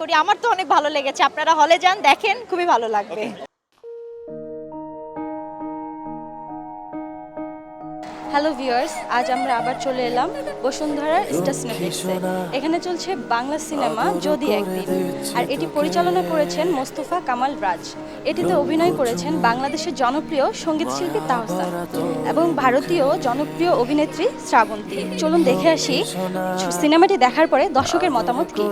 করি আমার তো অনেক ভালো লেগেছে। আপনারা হলে যান, দেখেন, খুবই ভালো লাগবে। হ্যালো ভিউয়ার্স, আজ আমরা আবার চলে এলাম বসুন্ধরা স্টার সিনেপ্লেক্সে। এখানে চলছে বাংলা সিনেমা যদি একদিন, আর এটি পরিচালনা করেছেন মোস্তফা কামাল রাজ। এটিতে অভিনয় করেছেন বাংলাদেশের জনপ্রিয় সঙ্গীত শিল্পী তাহসান এবং ভারতীয় জনপ্রিয় অভিনেত্রী শ্রাবন্তী। চলুন দেখে আসি সিনেমাটি দেখার পরে দর্শকের মতামত কি।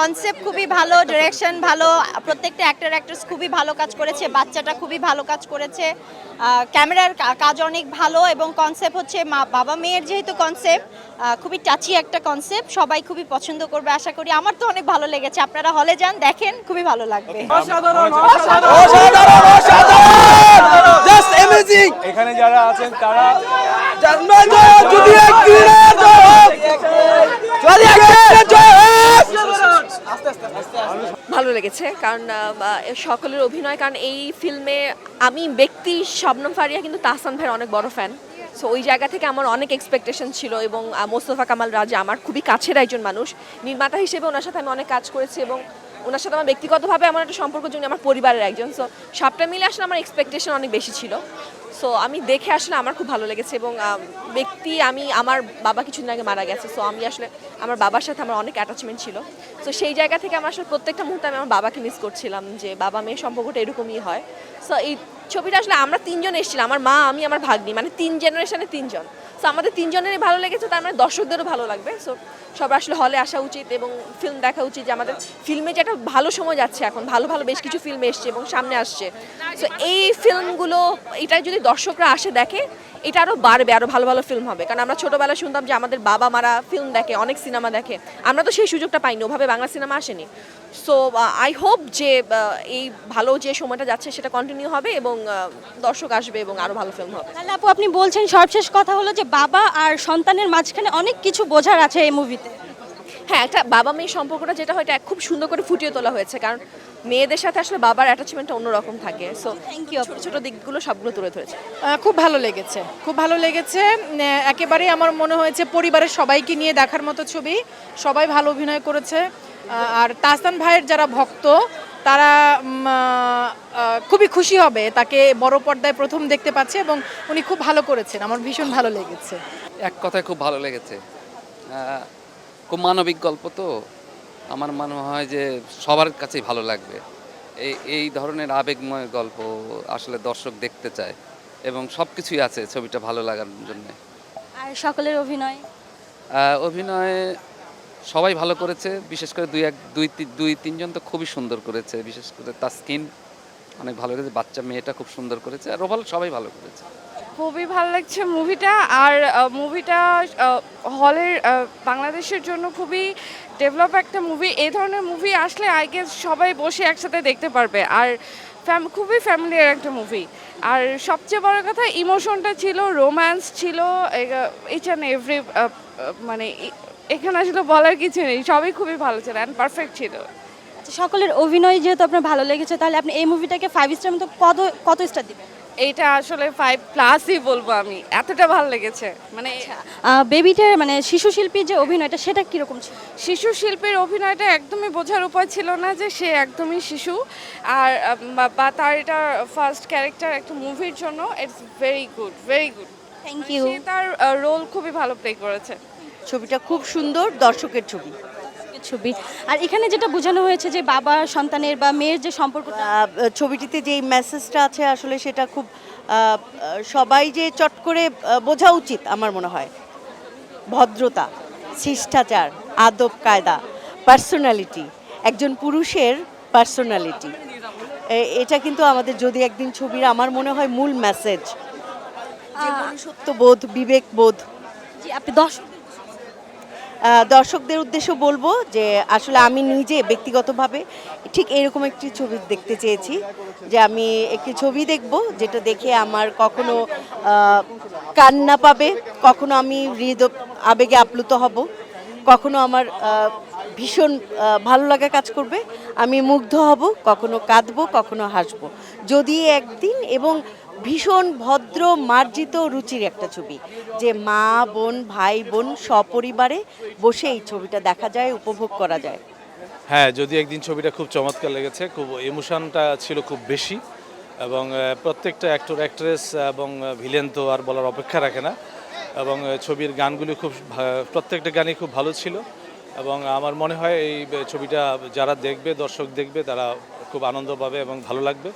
কনসেপ্ট খুবই ভালো, ডিরেকশন ভালো, প্রত্যেকটা অ্যাক্টর অ্যাক্ট্রেস খুবই ভালো কাজ করেছে, বাচ্চাটা খুবই ভালো কাজ করেছে, ক্যামেরার কাজ অনেক ভালো এবং কনসেপ্ট হচ্ছে মা বাবা মেয়ের যেহেতু কনসেপ্ট খুবই টাচি একটা কনসেপ্ট, সবাই খুবই পছন্দ করবে আশা করি। আমার তো অনেক ভালো লেগেছে। আপনারা হলে যান, দেখেন, খুবই ভালো লাগবে। এখানে যারা আছেন তারা ভালো লেগেছে কারণ সকলের অভিনয়, কারণ এই ফিল্মে আমি ব্যক্তি শবনম ফারিয়া কিন্তু তাহসান ভাইয়ের অনেক বড় ফ্যান। সো ওই জায়গা থেকে আমার অনেক এক্সপেকটেশন ছিল এবং মোস্তফা কামাল রাজা আমার খুবই কাছের একজন মানুষ, নির্মাতা হিসেবে ওনার সাথে আমি অনেক কাজ করেছি এবং ওনার সাথে আমার ব্যক্তিগতভাবে আমার একটা সম্পর্ক, জন্য আমার পরিবারের একজন। সো সবটা মিলে আসলে আমার এক্সপেকটেশন অনেক বেশি ছিল। সো আমি দেখে আসলে আমার খুব ভালো লেগেছে এবং আমার বাবা কিছুদিন আগে মারা গেছে। সো আমি আসলে আমার বাবার সাথে আমার অনেক অ্যাটাচমেন্ট ছিল। সো সেই জায়গা থেকে আমার আসলে প্রত্যেকটা মুহূর্তে আমি আমার বাবাকে মিস করছিলাম, যে বাবা মেয়ে সম্পর্কটা এরকমই হয়। সো এই ছবিটা আসলে আমরা তিনজন এসেছিলাম, আমার মা, আমি, আমার ভাগ্নি, মানে 3 জেনারেশনে 3 জন। সো আমাদের 3 জনেরই ভালো লেগেছে, তার মানে দর্শকদেরও ভালো লাগবে। সো সবার আসলে হলে আসা উচিত এবং ফিল্ম দেখা উচিত, যে আমাদের ফিল্মে যে একটা ভালো সময় যাচ্ছে এখন, ভালো ভালো বেশ কিছু ফিল্ম এসছে এবং সামনে আসছে। সো এই ফিল্মগুলো, এটা যদি দর্শকরা আসে দেখে, এটা আরও বাড়বে, আরও ভালো ভালো ফিল্ম হবে। কারণ আমরা ছোটোবেলায় শুনতাম যে আমাদের বাবা মারা ফিল্ম দেখে, অনেক সিনেমা দেখে, আমরা তো সেই সুযোগটা পাইনি, ওভাবে বাংলা সিনেমা আসেনি। সো আই হোপ যে এই ভালো যে সময়টা যাচ্ছে সেটা কন্টিনিউ হবে এবং দর্শক আসবে এবং আরও ভালো ফিল্ম হবে। তাহলে আপু, আপনি বলছেন সর্বশেষ কথা হলো যে বাবা আর সন্তানের মাঝখানে অনেক কিছু বোঝার আছে এই মুভিতে। হ্যাঁ, একটা বাবা মেয়ের সম্পর্কটা যেটা হয় এটা খুব সুন্দর করে ফুটিয়ে তোলা হয়েছে, কারণ মেয়েদের সাথে আসলে বাবার অ্যাটাচমেন্টটা অন্যরকম থাকে। So thank you. ছোটো ছোটো দিকগুলো সবগুলো তুলে ধরেছে। খুব ভালো লেগেছে, খুব ভালো লেগেছে। একেবারেই আমার মনে হয়েছে পরিবারের সবাইকে নিয়ে দেখার মতো ছবি। সবাই ভালো অভিনয় করেছে। আর তাহসান ভাইয়ের যারা ভক্ত তারা খুবই খুশি হবে, তাকে বড় পর্দায় প্রথম দেখতে পাচ্ছে এবং উনি খুব ভালো করেছেন। আমার ভীষণ ভালো লেগেছে। এক কথায় খুব ভালো লেগেছে। খুব মানবিক গল্প তো, আমার মনে হয় যে সবার কাছেই ভালো লাগবে। এই ধরনের আবেগময় গল্প আসলে দর্শক দেখতে চায় এবং সব কিছুই আছে ছবিটা ভালো লাগার জন্য। আর সকলের অভিনয় অভিনয় সবাই ভালো করেছে, বিশেষ করে দুই তিনজন তো খুবই সুন্দর করেছে, বিশেষ করে তাসকিন অনেক ভালো করেছে, বাচ্চা মেয়েটা খুব সুন্দর করেছে, আর ওভারঅল সবাই ভালো করেছে। খুবই ভালো লাগছে মুভিটা। আর মুভিটা হলের বাংলাদেশের জন্য খুবই ডেভেলপ একটা মুভি। এই ধরনের মুভি আসলে আই গেস সবাই বসে একসাথে দেখতে পারবে। আর খুবই ফ্যামিলিয়ার একটা মুভি। আর সবচেয়ে বড় কথা ইমোশনটা ছিল, রোম্যান্স ছিল, ইচ অ্যান্ড এভরি, মানে এখানে আসলে বলার কিছু নেই, সবই খুবই ভালো ছিল অ্যান্ড পারফেক্ট ছিল। আচ্ছা, সকলের অভিনয় যেহেতু আপনার ভালো লেগেছে, তাহলে আপনি এই মুভিটাকে 5 স্টার মতো কত স্টার দিবেন? এইটা আসলে 5+ই বলবো আমি, এতটা ভালো লেগেছে। মানে বেবিটার মানে শিশু শিল্পীর যে অভিনয়টা সেটা কিরকম ছিল? শিশু শিল্পীর অভিনয়টা একদমই বোঝার উপায় ছিল না যে সে একদমই শিশু, আর বা তার এটা ফার্স্ট ক্যারেক্টার একটা মুভির জন্য it's very good, very good. Thank you. সে তার রোল খুবই ভালো প্লে করেছে। ছবিটা খুব সুন্দর, দর্শকের ছবি। ছবি আর এখানে যেটা বোঝানো হয়েছে যে বাবা সন্তানের বা মেয়ের যে সম্পর্কটা, ছবিটিতে যেই মেসেজটা আছে আসলে সেটা খুব সবাই যে চট করে বোঝা উচিত আমার মনে হয়। ভদ্রতা, শিষ্টাচার, আদব কায়দা, পার্সোনালিটি, একজন পুরুষের পার্সোনালিটি, এটা কিন্তু আমাদের যদি একদিন ছবির আমার মনে হয় মূল মেসেজ। যে মনুষ্যত্ববোধ, বিবেকবোধ। জি, আপনি দর্শকদের উদ্দেশ্য বলবো যে আসলে আমি নিজে ব্যক্তিগতভাবে ঠিক এরকম একটি ছবি দেখতে চেয়েছি, যে আমি একটি ছবি দেখব যেটা দেখে আমার কখনো কান্না পাবে, কখনো আমি আবেগে আপ্লুত হব, কখনো আমার ভীষণ ভালো লাগা কাজ করবে, আমি মুগ্ধ হব, কখনো কাঁদবো, কখনো হাসবো যদি একদিন। এবং ভীষণ ভদ্র মার্জিত রুচির একটা ছবি, যে মা বোন ভাই বোন সপরিবারে বসে এই ছবিটা দেখা যায়, উপভোগ করা যায়। হ্যাঁ, যদি একদিন ছবিটা খুব চমৎকার লেগেছে, খুব ইমোশনটা ছিল খুব বেশি, এবং প্রত্যেকটা অ্যাক্টর অ্যাক্ট্রেস এবং ভিলেন তো আর বলার অপেক্ষা রাখে না, এবং ছবির গানগুলি খুব প্রত্যেকটা গানই খুব ভালো ছিল, এবং আমার মনে হয় এই ছবিটা যারা দেখবে, দর্শক দেখবে, তারা খুব আনন্দ পাবে এবং ভালো লাগবে,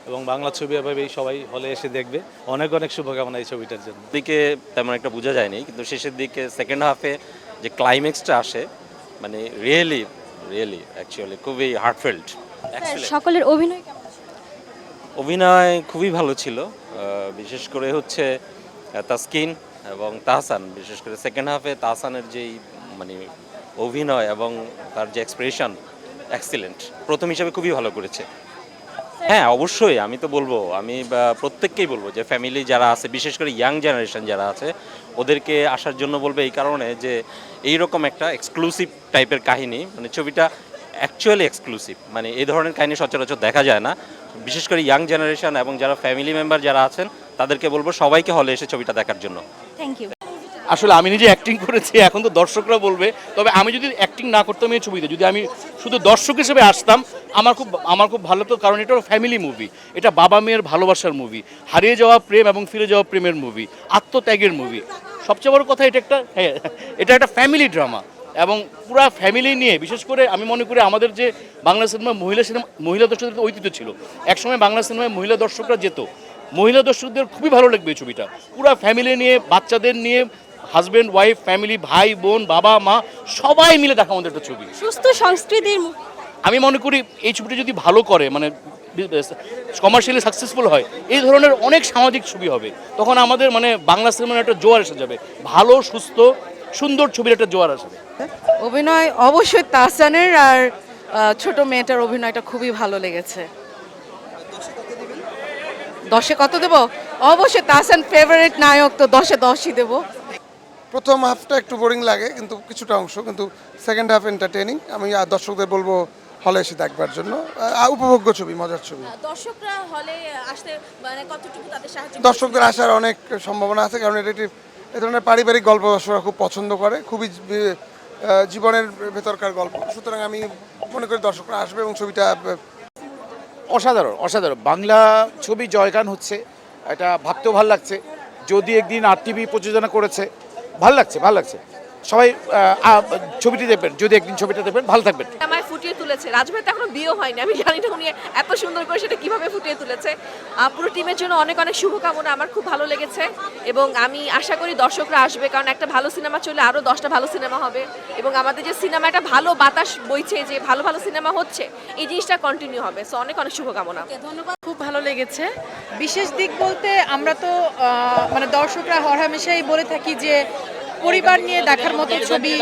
এবং বাংলা ছবি এভাবেই সবাই হলে এসে দেখবে। অনেক অনেক শুভকামনা এই ছবিটার জন্য। দিকে তেমন একটা বোঝা যায়নি, কিন্তু শেষের দিকে সেকেন্ড হাফে যে ক্লাইম্যাক্সটা আসে, মানে রিয়েলি অ্যাকচুয়ালি খুবই হার্টফেল্ট। সকলের অভিনয় কেমন? অভিনয় খুবই ভালো ছিল, বিশেষ করে হচ্ছে তাসকিন এবং তাহসান, বিশেষ করে সেকেন্ড হাফে তাহসানের যেই মানে অভিনয় এবং তার যে এক্সপ্রেশন এক্সিলেন্ট, প্রথম হিসাবে খুবই ভালো করেছে। হ্যাঁ, অবশ্যই আমি তো বলবো, আমি প্রত্যেককেই বলবো যে ফ্যামিলি যারা আছে, বিশেষ করে ইয়াং জেনারেশন যারা আছে, ওদেরকে আসার জন্য বলবো এই কারণে যে এইরকম একটা এক্সক্লুসিভ টাইপের কাহিনী, মানে ছবিটা অ্যাকচুয়ালি এক্সক্লুসিভ, মানে এই ধরনের কাহিনী সচরাচর দেখা যায় না। বিশেষ করে ইয়াং জেনারেশন এবং যারা ফ্যামিলি মেম্বার যারা আছেন, তাদেরকে বলবো সবাইকে হলে এসে ছবিটা দেখার জন্য। Thank you. আসলে আমি নিজে অ্যাক্টিং করেছি, এখন তো দর্শকরা বলবে। তবে আমি যদি অ্যাক্টিং না করতাম এই ছবিতে, যদি আমি শুধু দর্শক হিসেবে আসতাম, আমার খুব ভালো লাগতো, কারণ এটা ফ্যামিলি মুভি, এটা বাবা মেয়ের ভালোবাসার মুভি, হারিয়ে যাওয়া প্রেম এবং ফিরে যাওয়া প্রেমের মুভি, আত্মত্যাগের মুভি। সবচেয়ে বড় কথা, এটা একটা ফ্যামিলি ড্রামা, এবং পুরো ফ্যামিলি নিয়ে। বিশেষ করে আমি মনে করি আমাদের যে বাংলা সিনেমা মহিলা দর্শকদের ঐতিহ্য ছিল, একসময় বাংলা সিনেমায় মহিলা দর্শকরা যেত, মহিলা দর্শকদের খুবই ভালো লাগবে এই ছবিটা। পুরো ফ্যামিলি নিয়ে, বাচ্চাদের নিয়ে, হাজব্যান্ড ওয়াইফ ফ্যামিলি, ভাই বোন বাবা মা সবাই মিলে দেখা আমাদের একটা ছবি। সুস্থ সংস্কৃতির আমি মনে করি এই ছবিটা যদি ভালো করে, মানে কমার্শিয়ালি সাকসেসফুল হয়, এই ধরনের অনেক সামাজিক ছবি হবে, তখন আমাদের মানে বাংলা সিনেমার একটা জোয়ার এসে যাবে, ভালো সুস্থ সুন্দর ছবির একটা জোয়ার আসবে। অভিনয় অবশ্যই তাহসানের, আর ছোট মেয়েটার অভিনয়টা খুবই ভালো লেগেছে। 10-এ কত দেব? অবশ্যই তাহসান ফেভারিট নায়ক, তো 10-এ 10ই দেব। প্রথম হাফটা একটু বোরিং লাগে, কিন্তু কিছুটা অংশ, কিন্তু সেকেন্ড হাফ এন্টারটেইনিং। আমি দর্শকদের বলবো হলে এসে দেখবার জন্য, উপভোগ্য ছবি, মজার ছবি। দর্শকরা হলে আসতে মানে কতটুকু তাদের সাহায্য? দর্শকদের আসার অনেক সম্ভাবনা আছে, কারণ এটা এ ধরনের পারিবারিক গল্প দর্শকরা খুব পছন্দ করে, খুবই জীবনের ভেতরকার গল্প, সুতরাং আমি মনে করি দর্শকরা আসবে এবং ছবিটা অসাধারণ অসাধারণ বাংলা ছবি জয়গান হচ্ছে, এটা ভাবতেও ভালো লাগছে। যদি একদিন RTV প্রযোজনা করেছে, ভালো লাগছে। সবাই ছবিটি দেখবেন, যদি একদিন ছবিটা দেখবেন, ভালো থাকবেন। আমায় ফুটিয়ে তুলেছে রাজভাই, তো এখনো বিয়েও হয়নি, আমি জানি না উনি এত সুন্দর করে সেটা কিভাবে ফুটিয়ে তুলেছে। পুরো টিমের জন্য অনেক অনেক শুভকামনা, আমার খুব ভালো লেগেছে, এবং আমি আশা করি দর্শকরা আসবে, কারণ একটা ভালো সিনেমা চলে আরও 10টা ভালো সিনেমা হবে, এবং আমাদের যে সিনেমাটা ভালো বাতাস বইছে, যে ভালো ভালো সিনেমা হচ্ছে, এই জিনিসটা কন্টিনিউ হবে। সো অনেক অনেক শুভকামনা। ধন্যবাদ, খুব ভালো লেগেছে। বিশেষ দিক বলতে আমরা তো মানে দর্শকরা হরহামেশাই বলে থাকি যে পরিবার নিয়ে দেখার মতো ছবি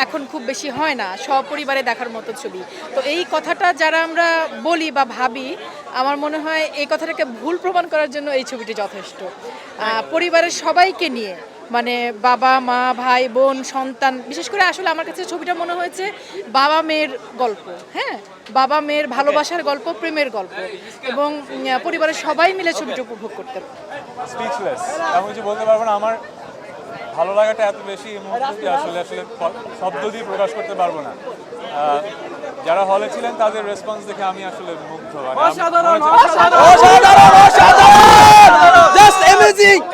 এখন খুব বেশি হয় না, সপরিবারে দেখার মতো ছবি। তো এই কথাটা যারা আমরা বলি বা ভাবি, আমার মনে হয় এই কথাটাকে ভুল প্রমাণ করার জন্য এই ছবিটি যথেষ্ট। পরিবারের সবাইকে নিয়ে মানে বাবা মা ভাই বোন সন্তান, বিশেষ করে আসলে আমার কাছে ছবিটা মনে হয়েছে বাবা মেয়ের গল্প। হ্যাঁ, বাবা মেয়ের ভালোবাসার গল্প, প্রেমের গল্প, এবং পরিবারের সবাই মিলে ছবিটা উপভোগ করতে পারে। স্পিচলেস, আমি কিছু বলতে পারবো না। আমার ভালো লাগাটা এত বেশি এই মুহূর্তে আসলে শব্দ দিয়ে প্রকাশ করতে পারবো না। যারা হলে ছিলেন তাদের রেসপন্স দেখে আমি আসলে মুগ্ধ।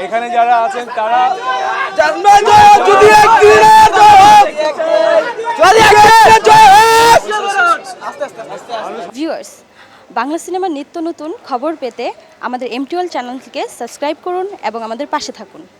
এখানে যারা আছেন তারা ভিউয়ার্স, বাংলা সিনেমার নিত্য নতুন খবর পেতে আমাদের M12 চ্যানেলটিকে সাবস্ক্রাইব করুন এবং আমাদের পাশে থাকুন।